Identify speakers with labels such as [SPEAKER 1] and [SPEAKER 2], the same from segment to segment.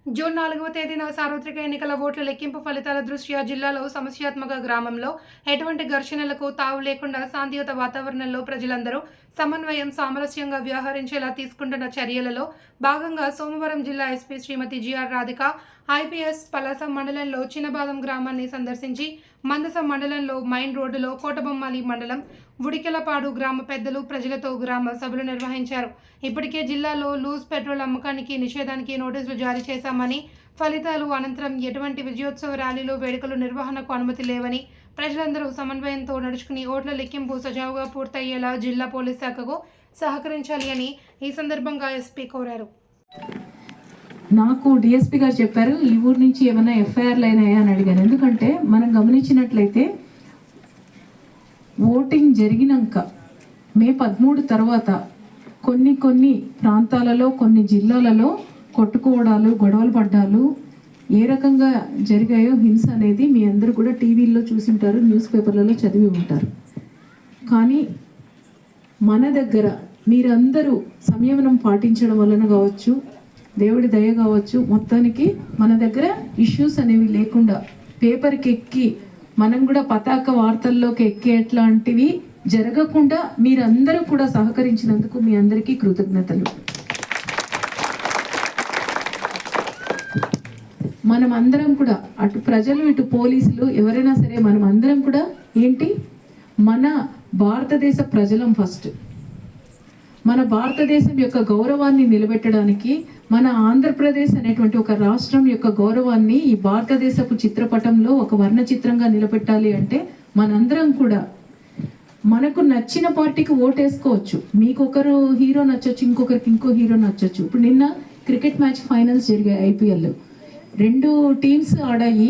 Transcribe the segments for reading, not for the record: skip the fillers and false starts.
[SPEAKER 1] June 4వ తేదీన సార్వత్రిక ఎన్నికల ఓట్ల లెక్కింపు ఫలితాల దృష్ట్యా జిల్లాలో సమస్యాత్మక గ్రామంలో ఎటువంటి ఘర్షణలకు తావు లేకుండా శాంతియుత వాతావరణంలో ప్రజలందరూ సమన్వయం సామరస్యంగా వ్యవహరించేలా తీసుకుంటున్న చర్యలలో భాగంగా సోమవారం జిల్లా ఎస్పీ శ్రీమతి జిఆర్ రాధిక ఐపీఎస్ పలాస మండలంలో చిన్నబాదం గ్రామాన్ని సందర్శించి మందసం మండలంలో మైన్ రోడ్డులో కోటబొమ్మాలి మండలం ఉడికెలపాడు గ్రామ పెద్దలు ప్రజలతో గ్రామ సభలు నిర్వహించారు. ఇప్పటికే జిల్లాలో లూజ్ పెట్రోల్ అమ్మకానికి నిషేధానికి నోటీసులు జారీ చేశామని, ఫలితాలు అనంతరం ఎటువంటి విజయోత్సవ ర్యాలీలు వేడుకలు నిర్వహణకు అనుమతి లేవని, ప్రజలందరూ సమన్వయంతో నడుచుకుని ఓట్ల లెక్కింపు సజావుగా పూర్తయ్యేలా జిల్లా పోలీస్ శాఖకు సహకరించాలి అని ఈ సందర్భంగా ఎస్పీ కోరారు.
[SPEAKER 2] నాకు డిఎస్పీ గారు చెప్పారు ఈ ఊరు నుంచి ఏమైనా ఎఫ్ఐఆర్లు అయినాయా అని అడిగాను. ఎందుకంటే మనం గమనించినట్లయితే ఓటింగ్ జరిగినాక మే 13 తర్వాత కొన్ని ప్రాంతాలలో కొన్ని జిల్లాలలో కొట్టుకోవడాలు గొడవలు పడ్డాలు ఏ రకంగా జరిగాయో హింస అనేది మీ అందరూ కూడా టీవీల్లో చూసింటారు, న్యూస్ పేపర్లలో చదివి ఉంటారు. కానీ మన దగ్గర మీరందరూ సంయమనం పాటించడం వలన కావచ్చు, దేవుడి దయ కావచ్చు, మొత్తానికి మన దగ్గర ఇష్యూస్ అనేవి లేకుండా పేపర్కి ఎక్కి మనం కూడా పతాక వార్తల్లోకి ఎక్కేట్లాంటివి జరగకుండా మీరందరూ కూడా సహకరించినందుకు మీ అందరికీ కృతజ్ఞతలు. మనం అందరం కూడా అటు ప్రజలు ఇటు పోలీసులు ఎవరైనా సరే మనం అందరం కూడా ఏంటి మన భారతదేశ ప్రజలం ఫస్ట్. మన భారతదేశం యొక్క గౌరవాన్ని నిలబెట్టడానికి మన ఆంధ్రప్రదేశ్ అనేటువంటి ఒక రాష్ట్రం యొక్క గౌరవాన్ని ఈ భారతదేశపు చిత్రపటంలో ఒక వర్ణ చిత్రంగా నిలబెట్టాలి అంటే మనందరం కూడా మనకు నచ్చిన పార్టీకి ఓటేసుకోవచ్చు. మీకు ఒకరు హీరో నచ్చొచ్చు, ఇంకొకరికి ఇంకో హీరో నచ్చొచ్చు. ఇప్పుడు నిన్న క్రికెట్ మ్యాచ్ ఫైనల్స్ జరిగాయి. ఐపీఎల్ 2 టీమ్స్ ఆడాయి.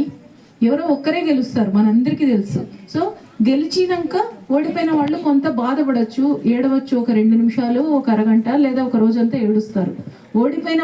[SPEAKER 2] ఎవరో ఒక్కరే గెలుస్తారు, మనందరికీ తెలుసు. సో గెలిచినాక ఓడిపోయిన వాళ్ళు కొంత బాధపడచ్చు, ఏడవచ్చు, ఒక 2 నిమిషాలు, ఒక అరగంట లేదా ఒక రోజంతా ఏడుస్తారు. ఓడిపోయిన